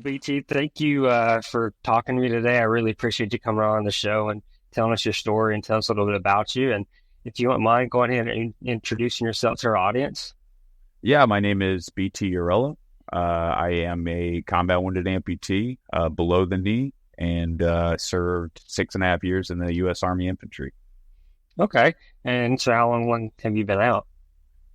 BT, thank you for talking to me today. I really appreciate you coming on the show and telling us your story and telling us a little bit about you. And if you don't mind, go ahead and introducing yourself to our audience. Yeah, my name is BT Urruela. I am a combat wounded amputee below the knee and served 6.5 years in the U.S. Army infantry. Okay. And so how long have you been out?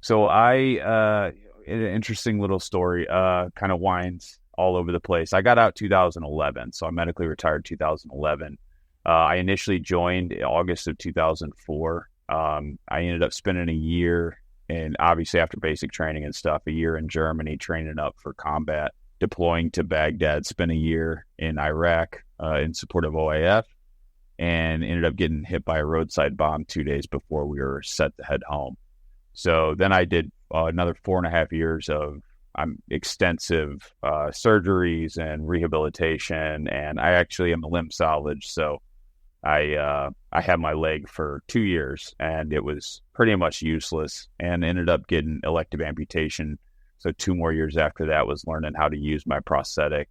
So an interesting little story, kind of winds all over the place. I got out 2011, so I medically retired 2011. I initially joined in August of 2004. I ended up spending a year, and obviously after basic training and stuff, a year in Germany training up for combat, deploying to Baghdad, spent a year in Iraq in support of OAF, and ended up getting hit by a roadside bomb 2 days before we were set to head home. So then I did another 4.5 years of extensive surgeries and rehabilitation, and I actually am a limb salvage. So I had my leg for 2 years, and it was pretty much useless, and ended up getting elective amputation. So 2 more years after that was learning how to use my prosthetic,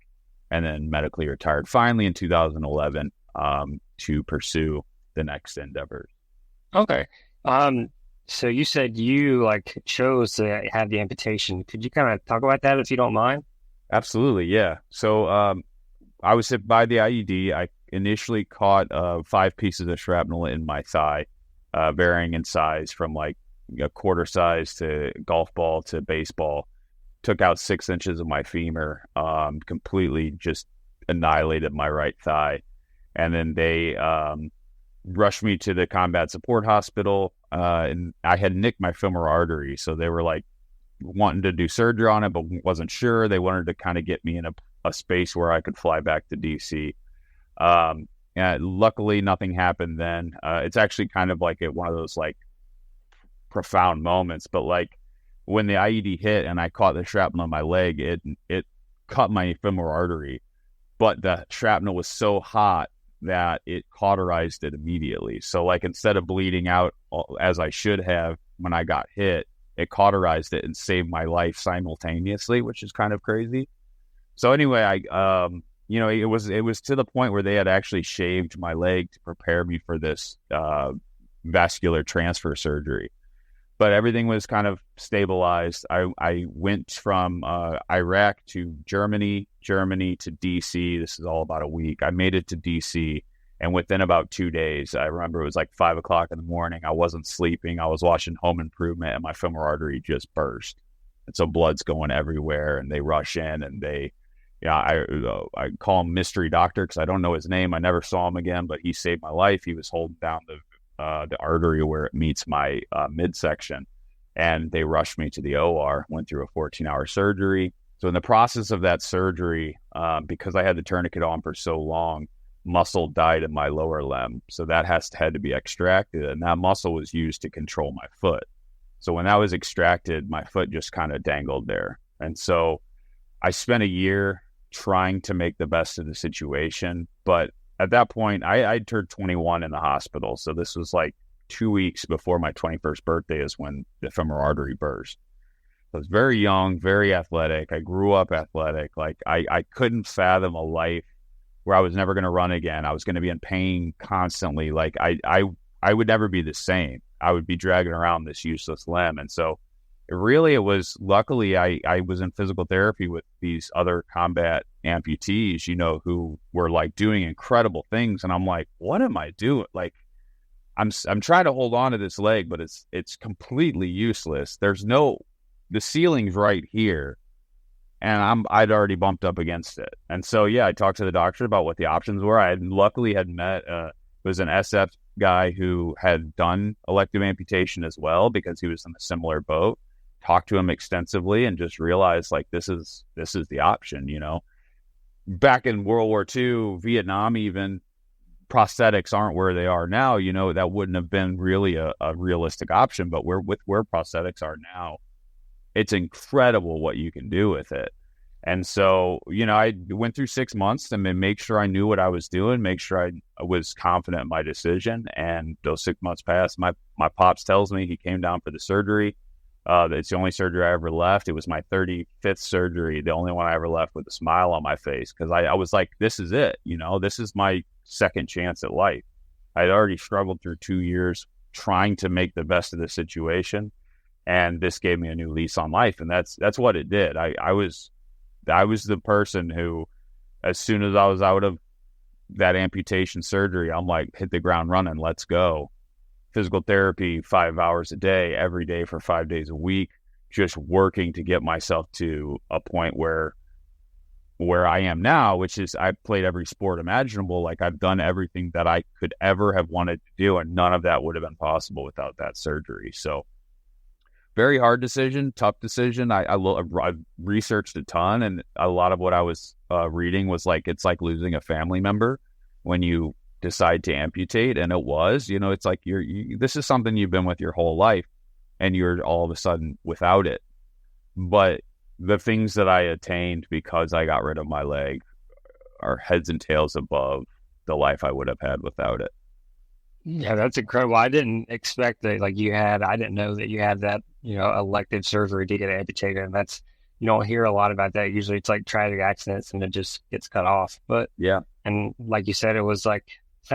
and then medically retired finally in 2011 to pursue the next endeavors. Okay. So you said you chose to have the amputation. Could you kind of talk about that if you don't mind? Absolutely, yeah. So I was hit by the IED. I initially caught 5 pieces of shrapnel in my thigh, varying in size from like a quarter size to golf ball to baseball. Took out 6 inches of my femur, completely just annihilated my right thigh. And then they rushed me to the combat support hospital, and I had nicked my femoral artery. So they were like wanting to do surgery on it, but wasn't sure. They wanted to kind of get me in a space where I could fly back to DC. And luckily nothing happened then. It's actually kind of like one of those like profound moments, but like when the IED hit and I caught the shrapnel on my leg, it cut my femoral artery, but the shrapnel was so hot that it cauterized it immediately. So like instead of bleeding out as I should have when I got hit, it cauterized it and saved my life simultaneously, which is kind of crazy. So anyway, it was to the point where they had actually shaved my leg to prepare me for this vascular transfer surgery. But everything was kind of stabilized. I went from Iraq to Germany to DC. This is all about a week. I made it to DC, and within about 2 days, I remember it was like 5 o'clock in the morning. I wasn't sleeping. I was watching Home Improvement, and my femoral artery just burst. And so blood's going everywhere, and they rush in, and I call him Mystery Doctor because I don't know his name. I never saw him again, but he saved my life. He was holding down the artery where it meets my midsection, and they rushed me to the OR. Went through a 14-hour surgery. So in the process of that surgery, because I had the tourniquet on for so long, muscle died in my lower limb. So that had to be extracted, and that muscle was used to control my foot. So when that was extracted, my foot just kind of dangled there. And so I spent a year trying to make the best of the situation, but at that point, I turned 21 in the hospital. So this was like 2 weeks before my 21st birthday is when the femoral artery burst. I was very young, very athletic. I grew up athletic. Like I couldn't fathom a life where I was never going to run again. I was going to be in pain constantly. Like I would never be the same. I would be dragging around this useless limb. And so luckily I was in physical therapy with these other combat amputees, who were like doing incredible things. And I'm like, what am I doing? Like, I'm trying to hold on to this leg, but it's completely useless. The ceiling's right here, and I'd already bumped up against it. And so, yeah, I talked to the doctor about what the options were. I luckily had met, was an SF guy who had done elective amputation as well, because he was in a similar boat. Talked to him extensively and just realized like this is the option. Back in World War II, Vietnam, even prosthetics aren't where they are now. That wouldn't have been really a realistic option, but where prosthetics are now, it's incredible what you can do with it. And so, I went through 6 months to make sure I knew what I was doing, make sure I was confident in my decision. And those 6 months passed. My pops tells me he came down for the surgery. It's the only surgery I ever left. It was my 35th surgery, the only one I ever left with a smile on my face, because I was like, this is it. This is my second chance at life. I'd already struggled through 2 years trying to make the best of the situation, and this gave me a new lease on life, and that's what it did. I was the person who, as soon as I was out of that amputation surgery, I'm like, hit the ground running, let's go. Physical therapy 5 hours a day, every day for 5 days a week, just working to get myself to a point where I am now, which is I've played every sport imaginable. Like, I've done everything that I could ever have wanted to do, and none of that would have been possible without that surgery. So very hard decision, tough decision. I've researched a ton, and a lot of what I was reading was like, it's like losing a family member when you decide to amputate. And it was, it's like this is something you've been with your whole life, and you're all of a sudden without it. But the things that I attained because I got rid of my leg are heads and tails above the life I would have had without it. Yeah, that's incredible. I didn't expect that. I didn't know that you had that, elective surgery to get amputated. And that's, you don't hear a lot about that. Usually it's like tragic accidents and it just gets cut off. But yeah. And like you said, sounds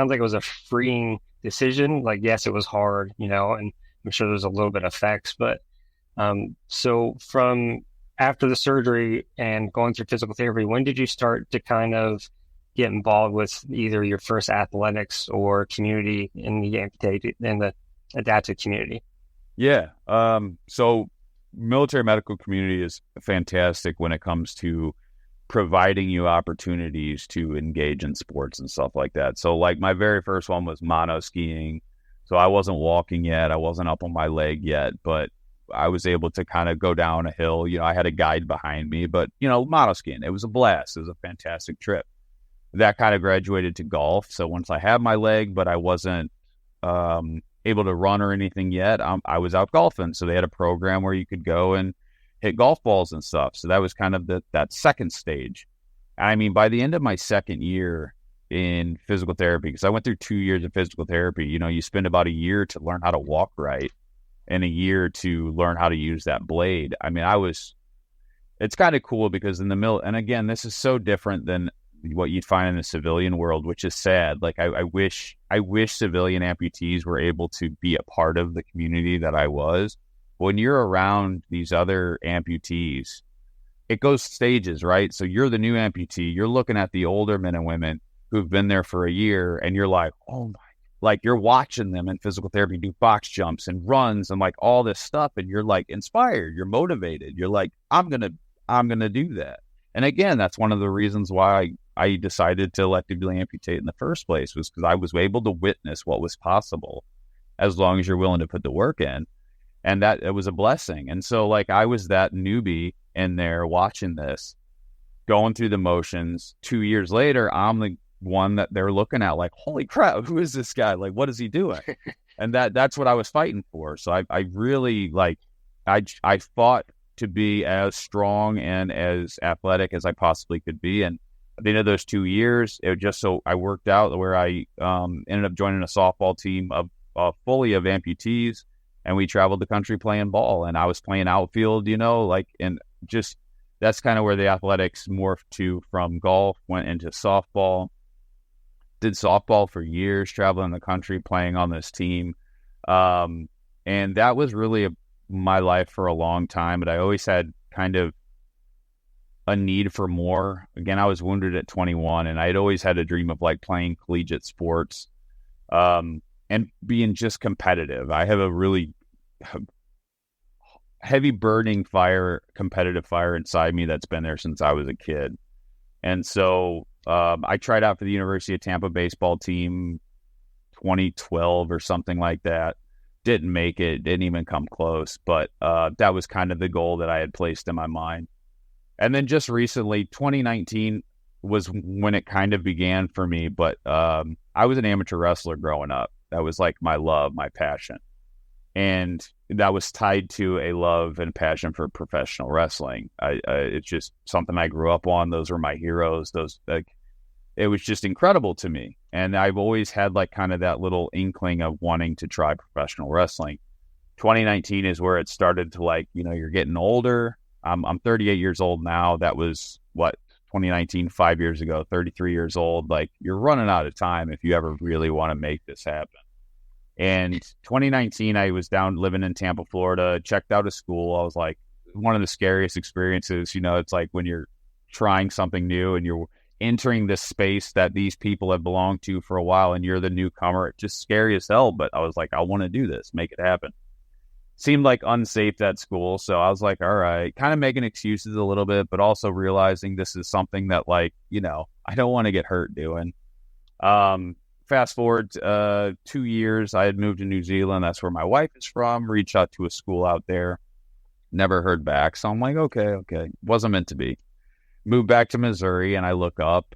like it was a freeing decision. Like, yes, it was hard, and I'm sure there's a little bit of effects, but, so from after the surgery and going through physical therapy, when did you start to kind of get involved with either your first athletics or community in the adaptive community? Yeah. So military medical community is fantastic when it comes to providing you opportunities to engage in sports and stuff like that. So like my very first one was mono skiing. So I wasn't walking yet. I wasn't up on my leg yet, but I was able to kind of go down a hill. I had a guide behind me, but mono skiing, it was a blast. It was a fantastic trip. That kind of graduated to golf. So once I had my leg, but I wasn't able to run or anything yet, I was out golfing. So they had a program where you could go and hit golf balls and stuff. So that was kind of that second stage. I mean, by the end of my second year in physical therapy, because I went through 2 years of physical therapy, you spend about a year to learn how to walk right and a year to learn how to use that blade. I mean, it's kind of cool because in the middle, and again, this is so different than what you'd find in the civilian world, which is sad. Like I wish civilian amputees were able to be a part of the community that I was. When you're around these other amputees, it goes stages, right? So you're the new amputee, you're looking at the older men and women who've been there for a year, and you're like, oh my, like you're watching them in physical therapy do box jumps and runs and like all this stuff, and you're like inspired, you're motivated, you're like, I'm gonna do that. And again, that's one of the reasons why I decided to electively amputate in the first place, was because I was able to witness what was possible as long as you're willing to put the work in. And that it was a blessing. And so like I was that newbie in there watching this, going through the motions. 2 years later, I'm the one that they're looking at like, holy crap, who is this guy? Like, what is he doing? And that's what I was fighting for. So I really I fought to be as strong and as athletic as I possibly could be. And at the end of those 2 years, it just so I worked out where I ended up joining a softball team of fully of amputees, and we traveled the country playing ball. And I was playing outfield, and just that's kind of where the athletics morphed to from golf, went into softball. Did softball for years, traveling the country, playing on this team. And that was really my life for a long time. But I always had kind of a need for more. Again, I was wounded at 21, and I'd always had a dream of like playing collegiate sports and being just competitive. I have a really heavy burning competitive fire inside me that's been there since I was a kid. And so I tried out for the University of Tampa baseball team 2012 or something like that. Didn't make it, didn't even come close. But that was kind of the goal that I had placed in my mind. And then just recently, 2019 was when it kind of began for me. But I was an amateur wrestler growing up. That was like my love, my passion. And that was tied to a love and passion for professional wrestling. It's just something I grew up on. Those were my heroes. It was just incredible to me. And I've always had like kind of that little inkling of wanting to try professional wrestling. 2019 is where it started to like, you're getting older. I'm 38 years old now. That was what, 2019, 5 years ago, 33 years old. Like, you're running out of time if you ever really want to make this happen. And 2019, I was down living in Tampa, Florida, checked out of school. I was like, one of the scariest experiences, it's like when you're trying something new and you're entering this space that these people have belonged to for a while and you're the newcomer. It's just scary as hell. But I was like, I want to do this, make it happen. Seemed like unsafe at school. So I was like, all right, kind of making excuses a little bit, but also realizing this is something that like, I don't want to get hurt doing. Fast forward 2 years, I had moved to New Zealand. That's where my wife is from. Reached out to a school out there. Never heard back. So I'm like, okay. Wasn't meant to be. Moved back to Missouri and I look up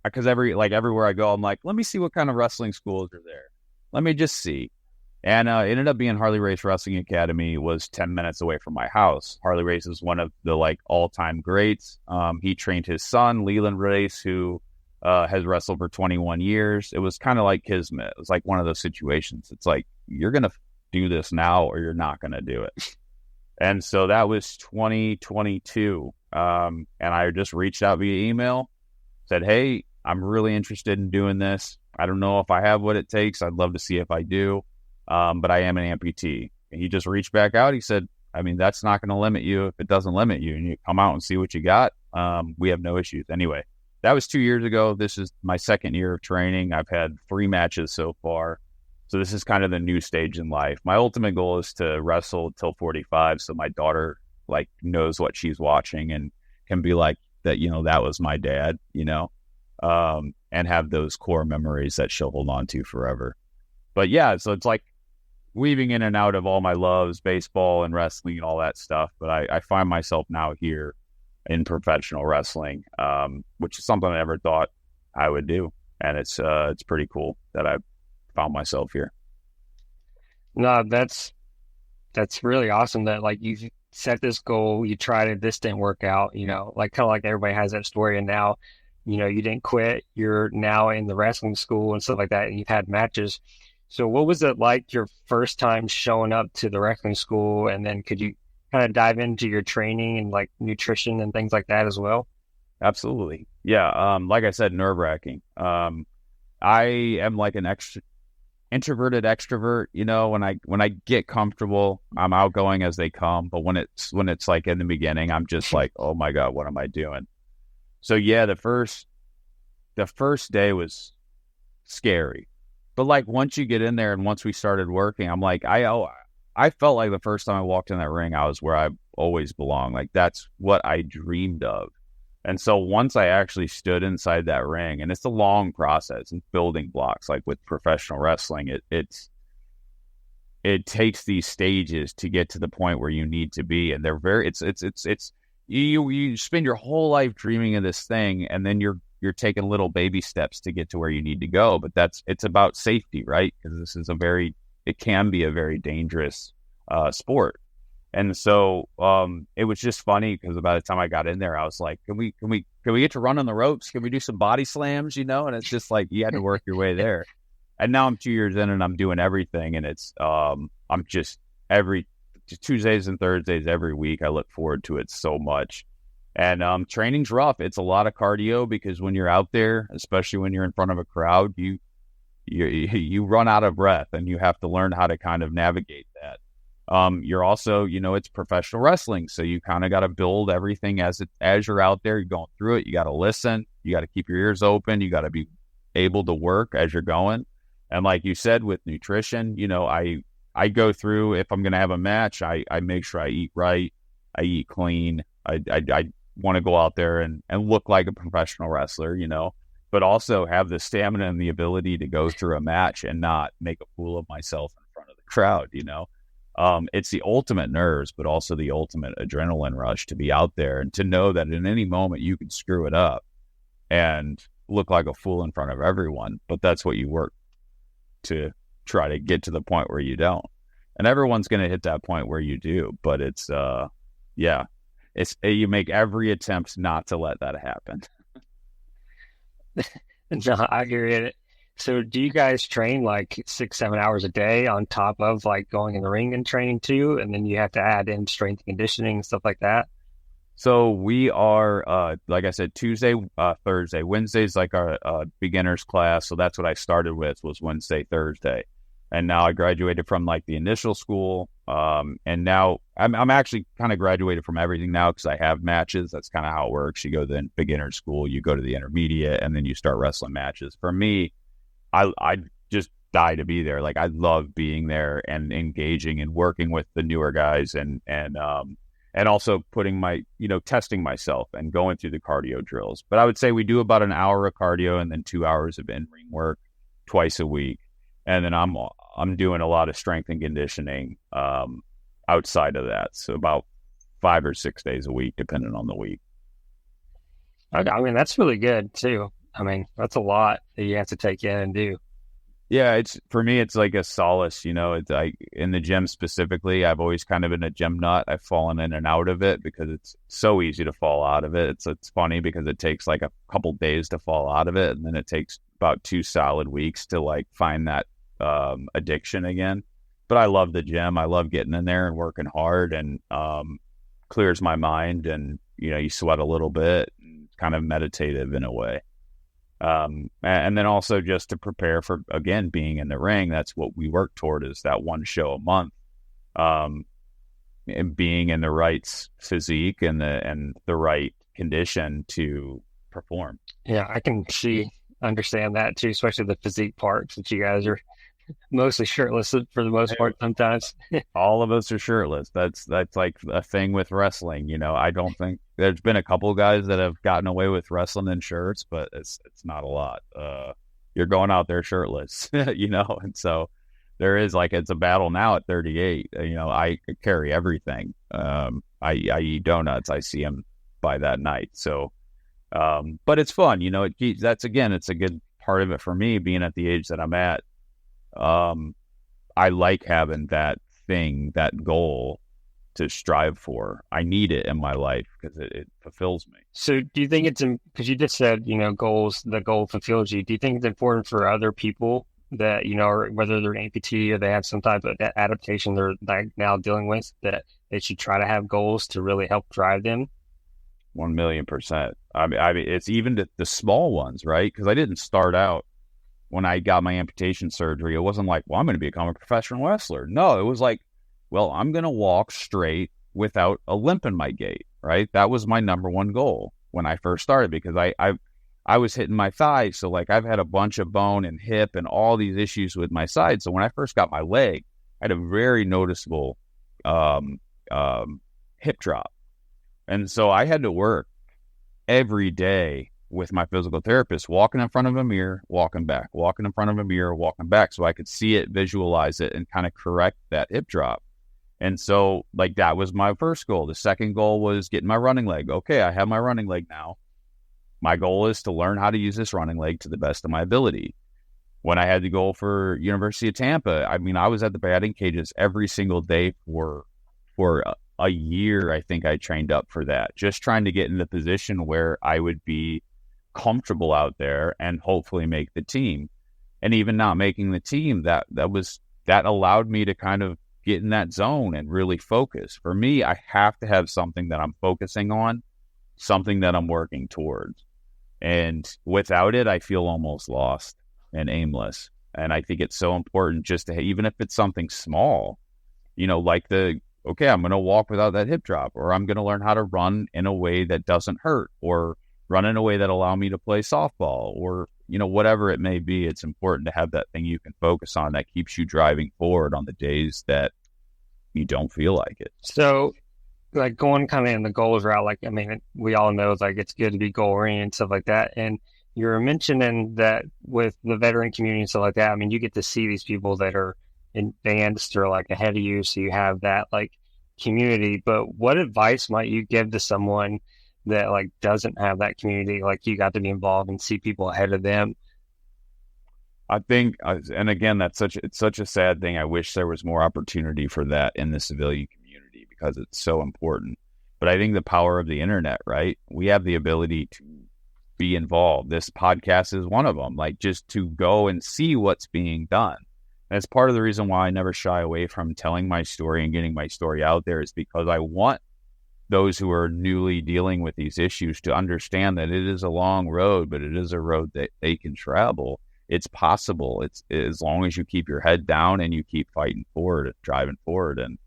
because everywhere I go, I'm like, let me see what kind of wrestling schools are there. Let me just see. And it ended up being Harley Race Wrestling Academy. Was 10 minutes away from my house. Harley Race is one of the like all-time greats. He trained his son, Leland Race, who has wrestled for 21 years. It was kind of like kismet. It was like one of those situations. It's like, you're going to do this now or you're not going to do it. And so that was 2022. And I just reached out via email, said, hey, I'm really interested in doing this. I don't know if I have what it takes. I'd love to see if I do. But I am an amputee. And he just reached back out. He said, I mean, that's not going to limit you. If it doesn't limit you and you come out and see what you got, we have no issues. Anyway, that was 2 years ago. This is my second year of training. I've had 3 matches so far. So this is kind of the new stage in life. My ultimate goal is to wrestle till 45. So my daughter like knows what she's watching and can be like that, that was my dad, and have those core memories that she'll hold on to forever. But yeah, so it's like weaving in and out of all my loves, baseball and wrestling and all that stuff. But I find myself now here in professional wrestling, which is something I never thought I would do. And it's pretty cool that I found myself here. No, that's really awesome that like you set this goal, you tried it, this didn't work out, like kind of like everybody has that story. And now, you didn't quit. You're now in the wrestling school and stuff like that. And you've had matches. So what was it like your first time showing up to the wrestling school? And then could you kind of dive into your training and like nutrition and things like that as well? Absolutely. Yeah. Like I said, nerve-wracking. I am like an introverted extrovert. When I get comfortable, I'm outgoing as they come. But when it's like in the beginning, I'm just like, oh my God, what am I doing? So yeah, the first day was scary. But like once you get in there and once we started working, I'm like, I felt like the first time I walked in that ring, I was where I always belong. Like that's what I dreamed of. And so once I actually stood inside that ring, and it's a long process and building blocks, like with professional wrestling, it takes these stages to get to the point where you need to be. And they're you spend your whole life dreaming of this thing, and then you're taking little baby steps to get to where you need to go. But it's about safety, right? Because this is it can be a very dangerous sport. And so it was just funny because by the time I got in there, I was like, can we get to run on the ropes? Can we do some body slams, And it's just like, you had to work your way there. And now I'm 2 years in and I'm doing everything. And it's, I'm just every Tuesdays and Thursdays every week. I look forward to it so much. And training's rough. It's a lot of cardio because when you're out there, especially when you're in front of a crowd, you run out of breath and you have to learn how to kind of navigate that. You're also, it's professional wrestling. So you kind of got to build everything as you're out there, you're going through it. You got to listen, you got to keep your ears open. You got to be able to work as you're going. And like you said, with nutrition, I go through, if I'm going to have a match, I make sure I eat right. I eat clean. I want to go out there and look like a professional wrestler, but also have the stamina and the ability to go through a match and not make a fool of myself in front of the crowd, It's the ultimate nerves, but also the ultimate adrenaline rush to be out there and to know that in any moment you can screw it up and look like a fool in front of everyone. But that's what you work to try to get to the point where you don't. And everyone's going to hit that point where you do. But it's, you make every attempt not to let that happen. No, I hear it. So do you guys train like 6, 7 hours a day on top of like going in the ring and training too? And then you have to add in strength and conditioning and stuff like that? So we are, like I said, Tuesday, Thursday. Wednesday's like our beginners class. So that's what I started with was Wednesday, Thursday. And now I graduated from like the initial school. And now I'm actually kind of graduated from everything now because I have matches. That's kind of how it works. You go to the beginner school, you go to the intermediate, and then you start wrestling matches. For me, I just die to be there. Like I love being there and engaging and working with the newer guys and also putting testing myself and going through the cardio drills. But I would say we do about an hour of cardio and then 2 hours of in-ring work twice a week. And then I'm doing a lot of strength and conditioning outside of that. So about 5 or 6 days a week, depending on the week. Okay, I mean, that's really good too. I mean, that's a lot that you have to take in and do. Yeah, for me, it's like a solace, it's like in the gym specifically, I've always kind of been a gym nut. I've fallen in and out of it because it's so easy to fall out of it. It's funny because it takes like a couple days to fall out of it. And then it takes about 2 solid weeks to like find that addiction again. But I love the gym. I love getting in there and working hard and clears my mind. And, you sweat a little bit, kind of meditative in a way. And then also just to prepare for, again, being in the ring, that's what we work toward is that one show a month, and being in the right physique and the right condition to perform. Yeah, I can understand that too, especially the physique part since you guys are mostly shirtless for the most part sometimes. All of us are shirtless. That's like a thing with wrestling. I don't think there's been a couple of guys that have gotten away with wrestling in shirts, but it's not a lot. You're going out there shirtless, and so there is like, it's a battle now at 38. I carry everything. I eat donuts. I see them by that night. So, but it's fun, it's a good part of it for me being at the age that I'm at. I like having that thing, that goal to strive for. I need it in my life because it fulfills me. So do you think because you just said, the goal fulfills you. Do you think it's important for other people that, or whether they're an amputee or they have some type of adaptation they're like now dealing with, that they should try to have goals to really help drive them? 1,000,000%. I mean, it's even the small ones, right? Because I didn't start out when I got my amputation surgery. It wasn't like, well, I'm going to become a professional wrestler. No, it was like, well, I'm going to walk straight without a limp in my gait, right? That was my number one goal when I first started because I was hitting my thighs. So like I've had a bunch of bone and hip and all these issues with my side. So when I first got my leg, I had a very noticeable hip drop. And so I had to work every day with my physical therapist, walking in front of a mirror, walking back, walking in front of a mirror, walking back, so I could see it, visualize it, and kind of correct that hip drop. And so, like, that was my first goal. The second goal was getting my running leg. Okay, I have my running leg now. My goal is to learn how to use this running leg to the best of my ability. When I had the goal for University of Tampa, I mean, I was at the batting cages every single day for a year. I think I trained up for that, just trying to get in the position where I would be comfortable out there and hopefully make the team. And even not making the team, that allowed me to kind of get in that zone and really focus. For me, I have to have something that I'm focusing on, something that I'm working towards. And without it, I feel almost lost and aimless. And I think it's so important just to, even if it's something small, like okay, I'm going to walk without that hip drop, or I'm going to learn how to run in a way that doesn't hurt, or run in a way that allow me to play softball, or, whatever it may be. It's important to have that thing you can focus on that keeps you driving forward on the days that you don't feel like it. So like going kind of in the goals route, like, I mean, we all know like it's good to be goal oriented and stuff like that. And you're mentioning that with the veteran community and stuff like that, I mean, you get to see these people that are advanced or like ahead of you. So you have that like community, but what advice might you give to someone that like doesn't have that community, like you got to be involved and see people ahead of them? I think, and again, it's such a sad thing. I wish there was more opportunity for that in the civilian community because it's so important. But I think the power of the internet, right? We have the ability to be involved. This podcast is one of them, like just to go and see what's being done. And it's part of the reason why I never shy away from telling my story and getting my story out there, is because I want those who are newly dealing with these issues to understand that it is a long road, but it is a road that they can travel. It's possible. It's as long as you keep your head down and you keep fighting forward, driving forward. And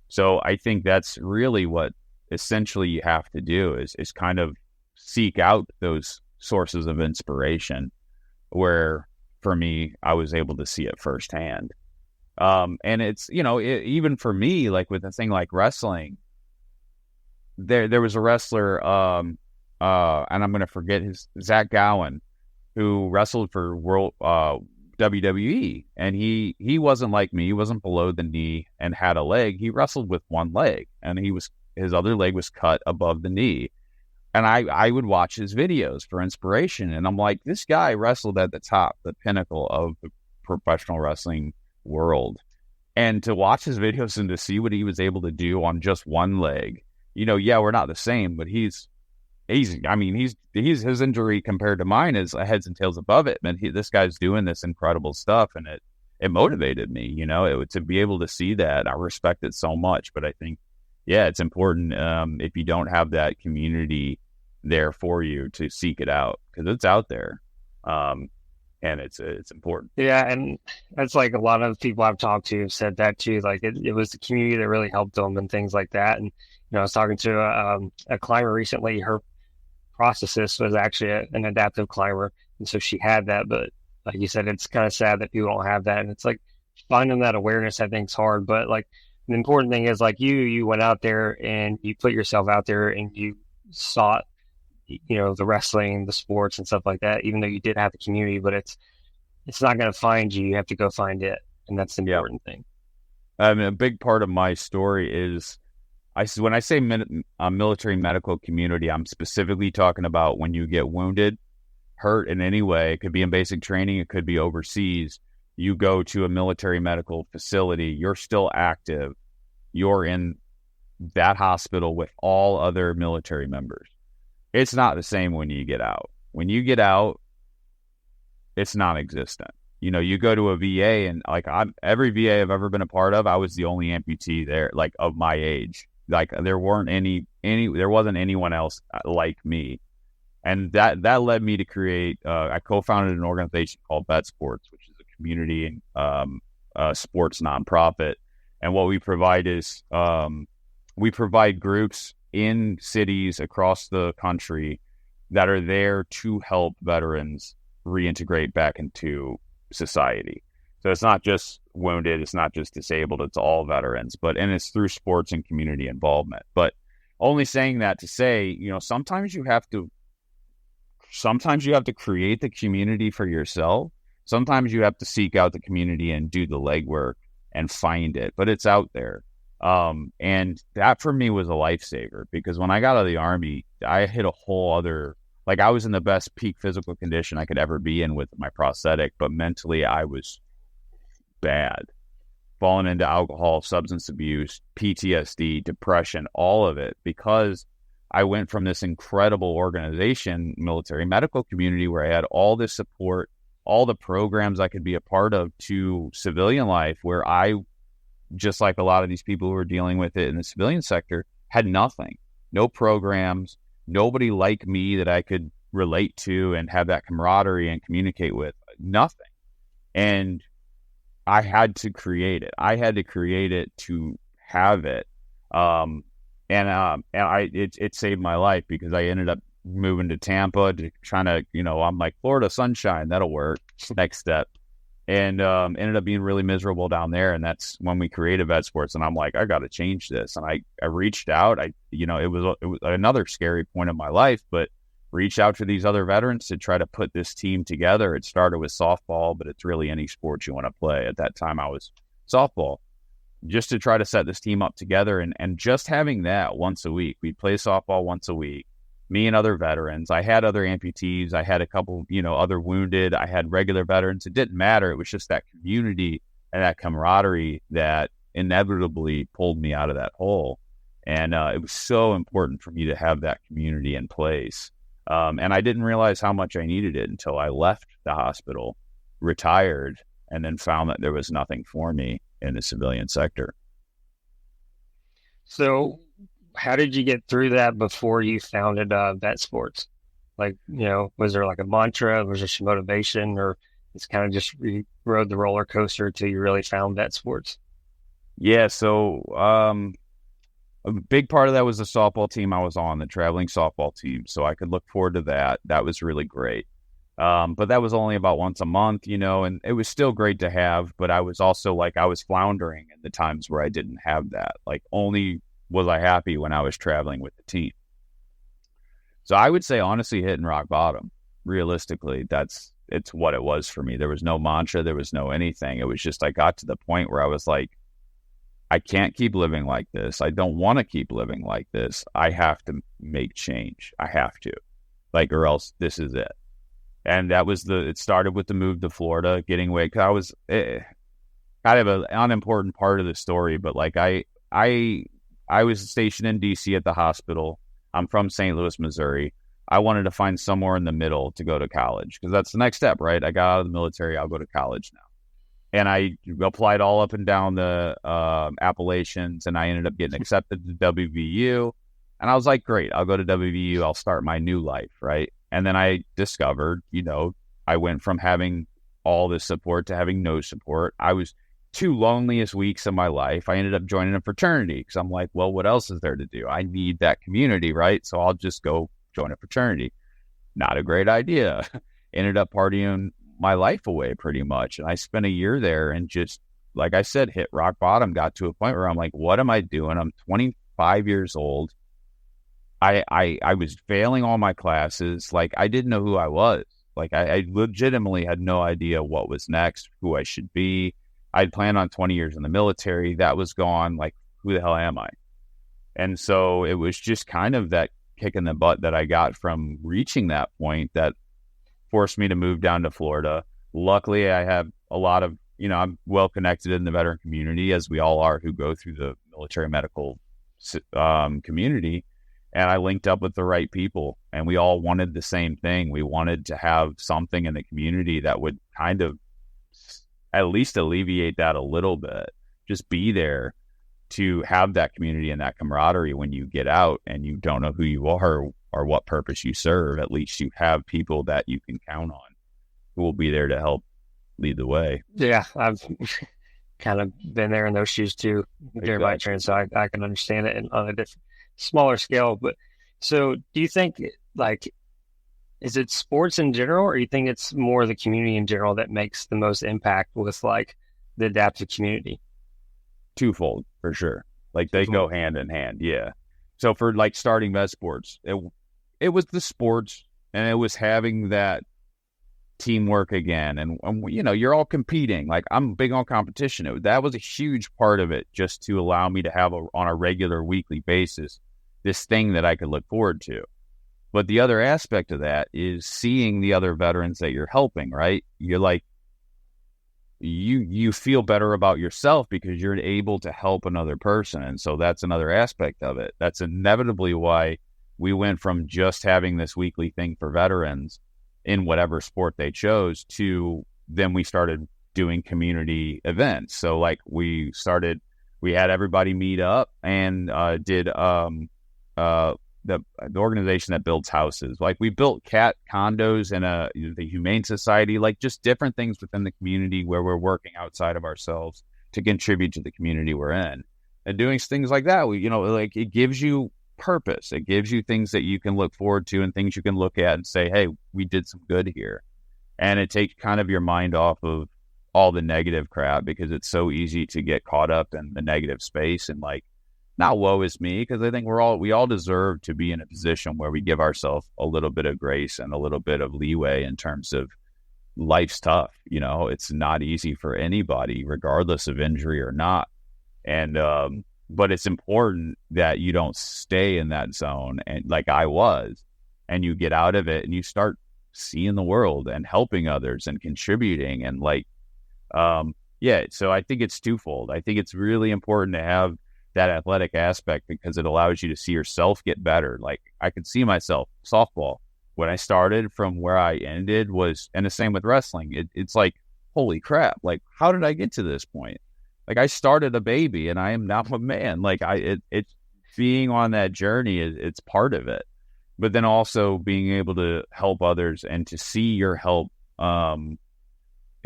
so I think that's really what essentially you have to do is kind of seek out those sources of inspiration, where for me, I was able to see it firsthand. And it's, even for me, like with a thing like wrestling, there was a wrestler, and I'm going to forget Zach Gowen, who wrestled for World WWE, and he wasn't like me. He wasn't below the knee and had a leg. He wrestled with one leg, and his other leg was cut above the knee. And I would watch his videos for inspiration, and I'm like, this guy wrestled at the top, the pinnacle of the professional wrestling world, and to watch his videos and to see what he was able to do on just one leg. We're not the same, but his injury compared to mine is heads and tails above it. But this guy's doing this incredible stuff, and it motivated me, to be able to see that. I respect it so much, but I think, it's important, if you don't have that community there for you, to seek it out, because it's out there. And it's important. Yeah. And that's like a lot of people I've talked to have said that too. Like it was the community that really helped them and things like that. And, I was talking to a climber recently. Her prosthesis was actually an adaptive climber. And so she had that, but like you said, it's kind of sad that people don't have that. And it's like finding that awareness, I think, is hard. But like the important thing is, like you went out there and you put yourself out there and you sought, the wrestling, the sports and stuff like that, even though you did have the community, but it's not going to find you. You have to go find it. And that's the important thing. A big part of my story is, when I say military medical community, I'm specifically talking about when you get wounded, hurt in any way. It could be in basic training. It could be overseas. You go to a military medical facility. You're still active. You're in that hospital with all other military members. It's not the same when you get out. When you get out, it's non-existent. You go to a VA, and like every VA I've ever been a part of, I was the only amputee there, like of my age. Like there wasn't anyone else like me. And that led me to create, I co-founded an organization called Vet Sports, which is a community sports nonprofit. And what we provide is, we provide groups in cities across the country that are there to help veterans reintegrate back into society. So it's not just wounded, it's not just disabled, it's all veterans, and it's through sports and community involvement. But only saying that to say, sometimes you have to create the community for yourself. Sometimes you have to seek out the community and do the legwork and find it, but it's out there. And that for me was a lifesaver, because when I got out of the Army, I hit a whole other, like I was in the best peak physical condition I could ever be in with my prosthetic, but mentally I was bad, falling into alcohol, substance abuse, PTSD, depression, all of it, because I went from this incredible organization, military medical community, where I had all this support, all the programs I could be a part of, to civilian life, where I, just like a lot of these people who are dealing with it in the civilian sector, had nothing, no programs, nobody like me that I could relate to and have that camaraderie and communicate with, nothing. And I had to create it. I had to create it to have it. It saved my life, because I ended up moving to Tampa to trying to, I'm like, Florida sunshine, that'll work. Next step. And ended up being really miserable down there. And that's when we created Vet Sports. And I'm like, I got to change this. And I reached out. It was another scary point of my life, but reached out to these other veterans to try to put this team together. It started with softball, but it's really any sport you want to play. At that time, I was softball, just to try to set this team up together. And just having that once a week, we'd play softball once a week, me and other veterans. I had other amputees. I had a couple, other wounded. I had regular veterans. It didn't matter. It was just that community and that camaraderie that inevitably pulled me out of that hole. And it was so important for me to have that community in place. And I didn't realize how much I needed it until I left the hospital, retired, and then found that there was nothing for me in the civilian sector. So how did you get through that before you founded Vet Sports? Like, was there like a mantra? Was there some motivation, or it's kind of just you rode the roller coaster until you really found Vet Sports? Yeah, so a big part of that was the softball team I was on, the traveling softball team. So I could look forward to that. That was really great. But that was only about once a month, and it was still great to have. But I was also I was floundering in the times where I didn't have that. Like, only was I happy when I was traveling with the team. So I would say, honestly, hitting rock bottom. Realistically, it's what it was for me. There was no mantra. There was no anything. It was just I got to the point where I was like, I can't keep living like this. I don't want to keep living like this. I have to make change. I have to, or else this is it. And that was it started with the move to Florida, getting away. Cause I was kind of an unimportant part of the story, but I was stationed in DC at the hospital. I'm from St. Louis, Missouri. I wanted to find somewhere in the middle to go to college because that's the next step, right? I got out of the military. I'll go to college now. And I applied all up and down the Appalachians, and I ended up getting accepted to WVU. And I was like, great, I'll go to WVU. I'll start my new life, right? And then I discovered, I went from having all this support to having no support. I was 2 loneliest weeks of my life. I ended up joining a fraternity because I'm like, well, what else is there to do? I need that community, right? So I'll just go join a fraternity. Not a great idea. Ended up partying my life away pretty much. And I spent a year there and just, like I said, hit rock bottom, got to a point where I'm like, what am I doing? I'm 25 years old. I was failing all my classes. I didn't know who I was. I legitimately had no idea what was next, who I should be. I'd planned on 20 years in the military. That was gone. Who the hell am I? And so it was just kind of that kick in the butt that I got from reaching that point that forced me to move down to Florida. Luckily, I have a lot of, I'm well connected in the veteran community, as we all are who go through the military medical community. And I linked up with the right people, and we all wanted the same thing. We wanted to have something in the community that would kind of at least alleviate that a little bit. Just be there to have that community and that camaraderie when you get out and you don't know who you are or what purpose you serve. At least you have people that you can count on who will be there to help lead the way. Yeah, I've kind of been there in those shoes too during my training, so I can understand it on a different, smaller scale. But so do you think is it sports in general, or you think it's more the community in general that makes the most impact with the adaptive community? Twofold for sure. They go hand in hand. Yeah. So for starting Vet Sports, it was the sports, and it was having that teamwork again. And you're all competing. I'm big on competition. That was a huge part of it, just to allow me to have on a regular weekly basis, this thing that I could look forward to. But the other aspect of that is seeing the other veterans that you're helping, right? You're you feel better about yourself because you're able to help another person. And so that's another aspect of it. That's inevitably why we went from just having this weekly thing for veterans in whatever sport they chose to then we started doing community events. So we had everybody meet up and did the organization that builds houses. We built cat condos in the Humane Society, just different things within the community where we're working outside of ourselves to contribute to the community we're in. And doing things like that, it gives you purpose. It gives you things that you can look forward to and things you can look at and say, hey, we did some good here. And it takes kind of your mind off of all the negative crap, because it's so easy to get caught up in the negative space and not woe is me, because I think we all deserve to be in a position where we give ourselves a little bit of grace and a little bit of leeway in terms of life's tough. It's not easy for anybody, regardless of injury or not. And, but it's important that you don't stay in that zone and I was, and you get out of it and you start seeing the world and helping others and contributing. And so I think it's twofold. I think it's really important to have that athletic aspect because it allows you to see yourself get better. I could see myself softball when I started from where I ended was, and the same with wrestling. It's like, holy crap. Like, how did I get to this point? Like, I started a baby and I am now a man. Like, it's being on that journey it's part of it. But then also being able to help others and to see your help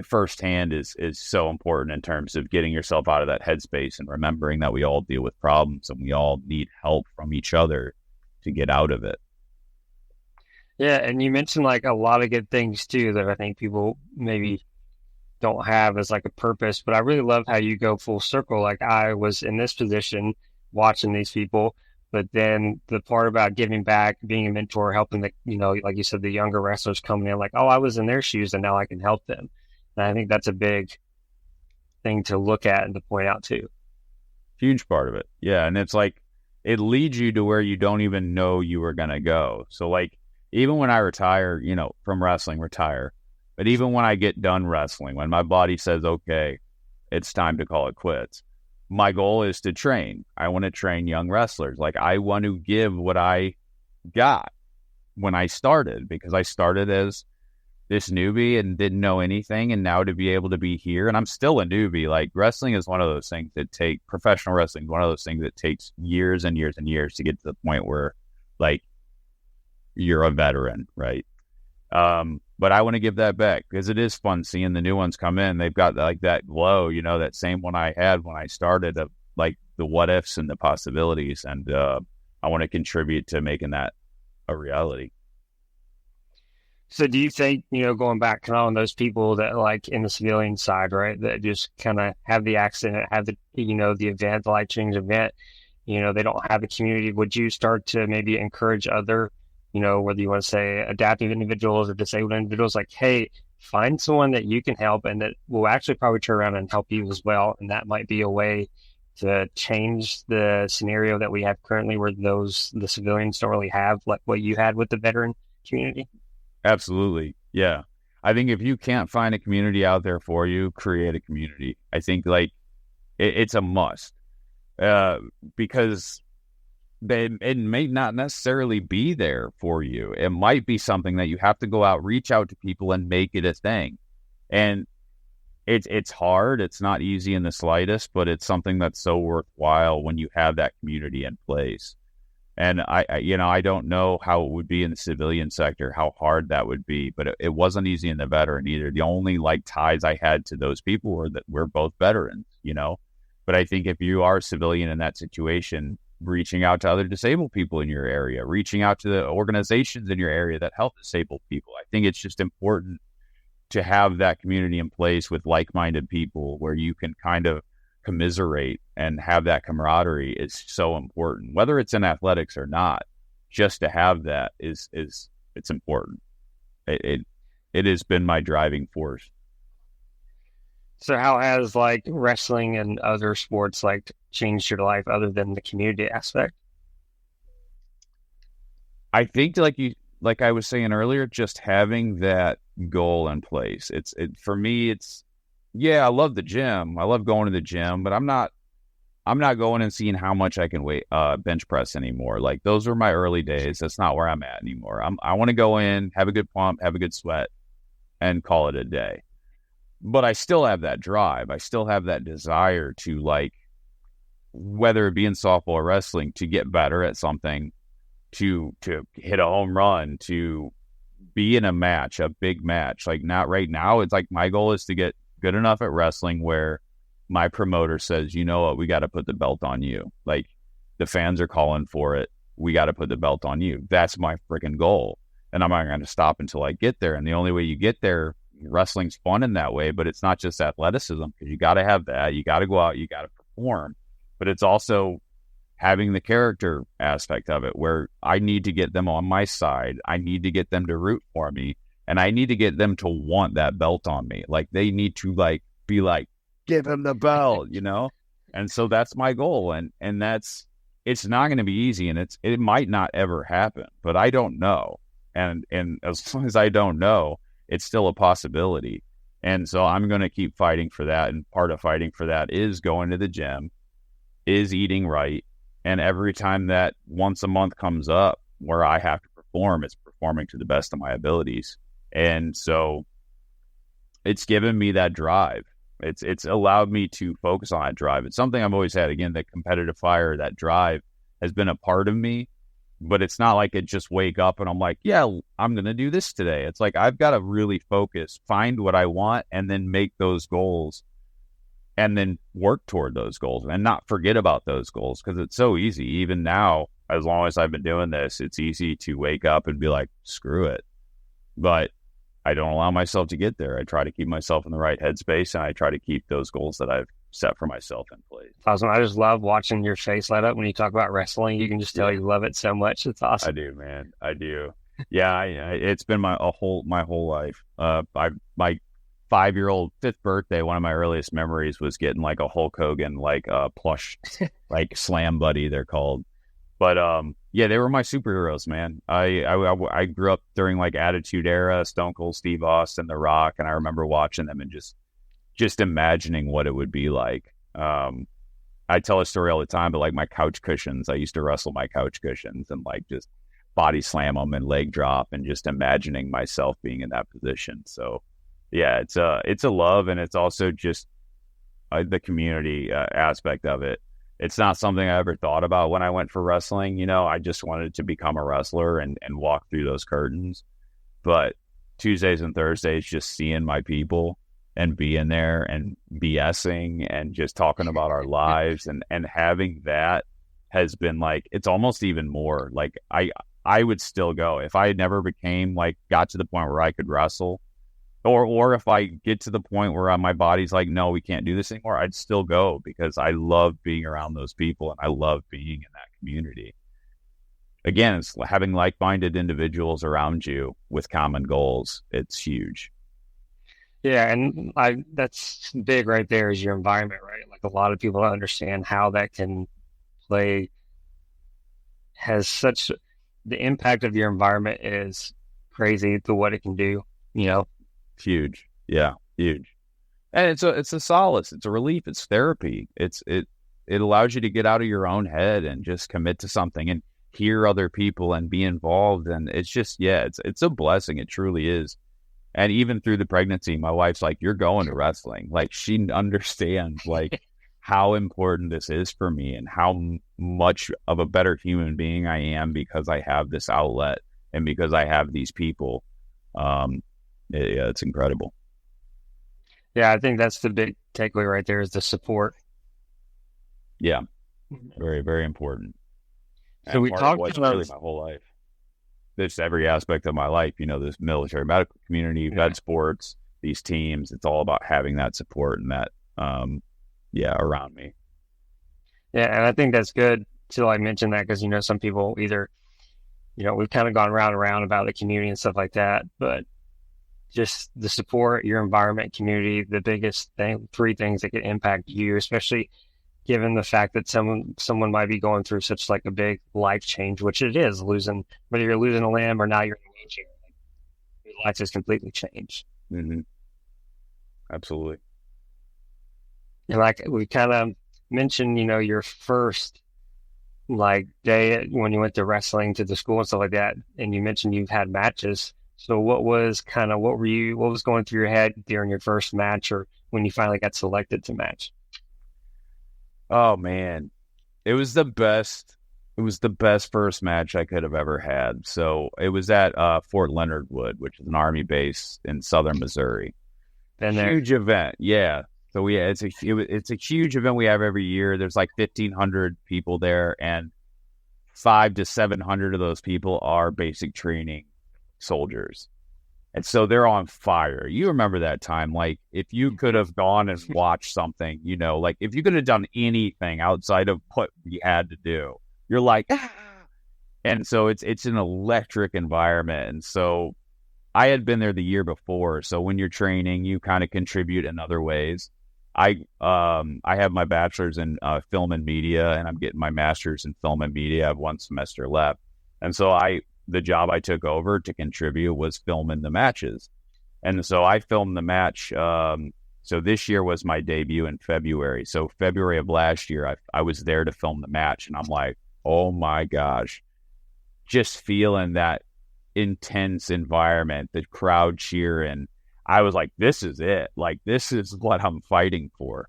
firsthand is so important in terms of getting yourself out of that headspace and remembering that we all deal with problems and we all need help from each other to get out of it. Yeah, and you mentioned like a lot of good things too that I think people maybe don't have as like a purpose, but I really love how you go full circle. Like I was in this position watching these people, but then the part about giving back, being a mentor, helping the, like you said, the younger wrestlers coming in, like, oh, I was in their shoes and now I can help them. And I think that's a big thing to look at and to point out too. Huge part of it. Yeah. And it's like, it leads you to where you don't even know you were going to go. So like, even when I retire, from wrestling, but even when I get done wrestling, when my body says, okay, it's time to call it quits, my goal is to train. I want to train young wrestlers. Like I want to give what I got when I started, because I started as this newbie and didn't know anything. And now to be able to be here, and I'm still a newbie, like wrestling is one of those things professional wrestling is one of those things that takes years and years and years to get to the point where like you're a veteran, right? But I want to give that back because it is fun seeing the new ones come in. They've got like that glow, that same one I had when I started, of like the what ifs and the possibilities. And I want to contribute to making that a reality. So do you think, going back kind of on those people that like in the civilian side, right, that just kind of have the accident, have the, the event, the life change event, they don't have a community, would you start to maybe encourage other, whether you want to say adaptive individuals or disabled individuals, like, hey, find someone that you can help and that will actually probably turn around and help you as well. And that might be a way to change the scenario that we have currently where the civilians don't really have like what you had with the veteran community. Absolutely. Yeah. I think if you can't find a community out there for you, create a community. I think like it's a must because it may not necessarily be there for you. It might be something that you have to go out, reach out to people and make it a thing. And it's hard. It's not easy in the slightest, but it's something that's so worthwhile when you have that community in place. And I don't know how it would be in the civilian sector, how hard that would be, but it wasn't easy in the veteran either. The only like ties I had to those people were that we're both veterans, but I think if you are a civilian in that situation, reaching out to other disabled people in your area, reaching out to the organizations in your area that help disabled people, I think it's just important to have that community in place with like-minded people where you can kind of commiserate and have that camaraderie is so important, whether it's in athletics or not. Just to have that it's important. It has been my driving force. So how has like wrestling and other sports like changed your life other than the community aspect? I think like I was saying earlier, just having that goal in place. For me, yeah, I love the gym. I love going to the gym, but I'm not going and seeing how much I can bench press anymore. Like those were my early days. That's not where I'm at anymore. I want to go in, have a good pump, have a good sweat, and call it a day. But I still have that drive. I still have that desire to, like, whether it be in softball or wrestling, to get better at something, to hit a home run, to be in a match, a big match. Like not right now. It's like my goal is to get good enough at wrestling where my promoter says, you know what, we got to put the belt on you. Like the fans are calling for it. We got to put the belt on you. That's my freaking goal. And I'm not going to stop until I get there. And the only way you get there, wrestling's fun in that way, but it's not just athleticism, because you got to have that. You got to go out, you got to perform, but it's also having the character aspect of it where I need to get them on my side. I need to get them to root for me, and I need to get them to want that belt on me. Like they need to be like, give him the belt, And so that's my goal. And it's not going to be easy, and it might not ever happen, but I don't know. And as long as I don't know, it's still a possibility. And so I'm going to keep fighting for that. And part of fighting for that is going to the gym, is eating right. And every time that once a month comes up where I have to perform, it's performing performing to the best of my abilities. And so it's given me that drive. It's allowed me to focus on that drive. It's something I've always had. Again, the competitive fire, that drive has been a part of me, but it's not like it just wake up and I'm like, yeah, I'm going to do this today. It's like, I've got to really focus, find what I want, and then make those goals and then work toward those goals and not forget about those goals. Cause it's so easy. Even now, as long as I've been doing this, it's easy to wake up and be like, screw it. But I don't allow myself to get there. I try to keep myself in the right headspace, and I try to keep those goals that I've set for myself in place. Awesome. I just love watching your face light up when you talk about wrestling. You can just tell you love it so much. It's awesome. I do, man. I do. Yeah, it's been my whole life. My 5-year-old 5th birthday, one of my earliest memories was getting like a Hulk Hogan plush like slam buddy, they're called. But yeah, they were my superheroes, man. I grew up during like Attitude Era, Stone Cold Steve Austin, The Rock, and I remember watching them and just imagining what it would be like. I tell a story all the time, but like my couch cushions, I used to wrestle my couch cushions and like just body slam them and leg drop, and just imagining myself being in that position. So yeah, it's a love, and it's also just the community aspect of it. It's not something I ever thought about when I went for wrestling. You know, I just wanted to become a wrestler and walk through those curtains. But Tuesdays and Thursdays, just seeing my people and being there and BSing and just talking about our lives and having that has been like, it's almost even more like I would still go if I never got to the point where I could wrestle. Or if I get to the point where my body's like, no, we can't do this anymore, I'd still go because I love being around those people and I love being in that community. Again, it's having like-minded individuals around you with common goals. It's huge. Yeah, and that's big right there is your environment, right? Like a lot of people don't understand how that can play, has such, the impact of your environment is crazy to what it can do, you know? Huge. Yeah, huge. And it's a solace. It's a relief. It's therapy. It allows you to get out of your own head and just commit to something and hear other people and be involved. And it's just, yeah, it's a blessing. It truly is. And even through the pregnancy, my wife's like, you're going to wrestling. Like, she understands like how important this is for me and how much of a better human being I am because I have this outlet and because I have these people. Yeah, it's incredible. Yeah, I think that's the big takeaway right there is the support. Yeah, very, very important. So we talked about really my whole life. Just every aspect of my life, you know, this military medical community, vet sports, these teams, it's all about having that support and that, around me. Yeah, and I think that's good till I mention that because, you know, some people either, you know, we've kind of gone round and round about the community and stuff like that, but just the support, your environment, community, the biggest thing, 3 things that could impact you, especially given the fact that someone might be going through such like a big life change, which it is, losing, whether you're losing a limb or now you're in a wheelchair, your life has completely changed. Mm-hmm. Absolutely. And like we kind of mentioned, you know, your first like day when you went to wrestling to the school and stuff like that, and you mentioned you've had matches. So what was going through your head during your first match or when you finally got selected to match? Oh man, it was the best. It was the best first match I could have ever had. So it was at Fort Leonard Wood, which is an Army base in southern Missouri. Been there. Huge event. Yeah. So it's a huge event we have every year. There's like 1,500 people there, and 500 to 700 of those people are basic training soldiers. And so they're on fire. You remember that time, like if you could have gone and watched something, you know, like if you could have done anything outside of what we had to do, you're like, ah! And so it's an electric environment. And so I had been there the year before. So when you're training, you kind of contribute in other ways. I have my bachelor's in film and media, and I'm getting my master's in film and media. I have 1 semester left. And so the job I took over to contribute was filming the matches. And so I filmed the match. So this year was my debut in February. So February of last year, I was there to film the match. And I'm like, oh my gosh, just feeling that intense environment, the crowd cheering. I was like, this is it. Like, this is what I'm fighting for.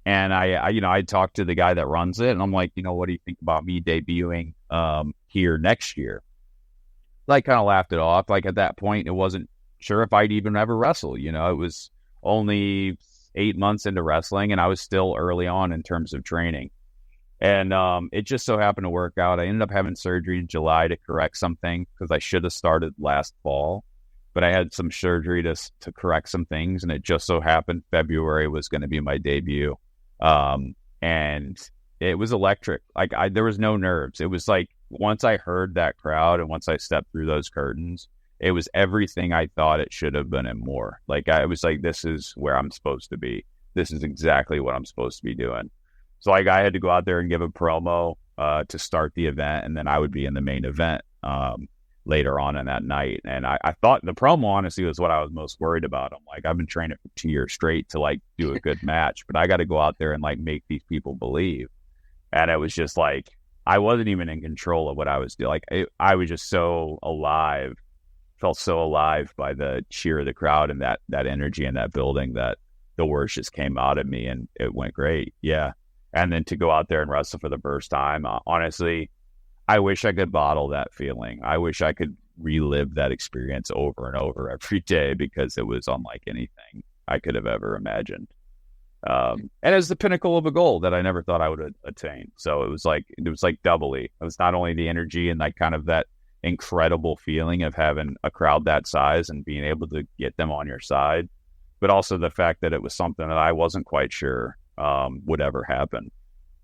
And I talked to the guy that runs it, and I'm like, what do you think about me debuting here next year? Like, kind of laughed it off. Like, at that point, it wasn't sure if I'd even ever wrestle. It was only 8 months into wrestling, and I was still early on in terms of training. And it just so happened to work out. I ended up having surgery in July to correct something, because I should have started last fall. But I had some surgery to correct some things, and it just so happened February was going to be my debut. And it was electric. Like, there was no nerves. It was like, once I heard that crowd and once I stepped through those curtains, it was everything I thought it should have been and more. Like, I was like, this is where I'm supposed to be. This is exactly what I'm supposed to be doing. So, like, I had to go out there and give a promo to start the event, and then I would be in the main event later on in that night. And I thought the promo, honestly, was what I was most worried about. I'm like, I've been training for 2 years straight to, like, do a good match, but I got to go out there and, like, make these people believe. And it was just like, I wasn't even in control of what I was doing. Like, I was just so alive, felt so alive by the cheer of the crowd and that energy in that building, that the words just came out of me, and it went great. Yeah. And then to go out there and wrestle for the first time, honestly, I wish I could bottle that feeling. I wish I could relive that experience over and over every day, because it was unlike anything I could have ever imagined. And it's the pinnacle of a goal that I never thought I would attain. So it was like doubly. It was not only the energy and like kind of that incredible feeling of having a crowd that size and being able to get them on your side, but also the fact that it was something that I wasn't quite sure would ever happen.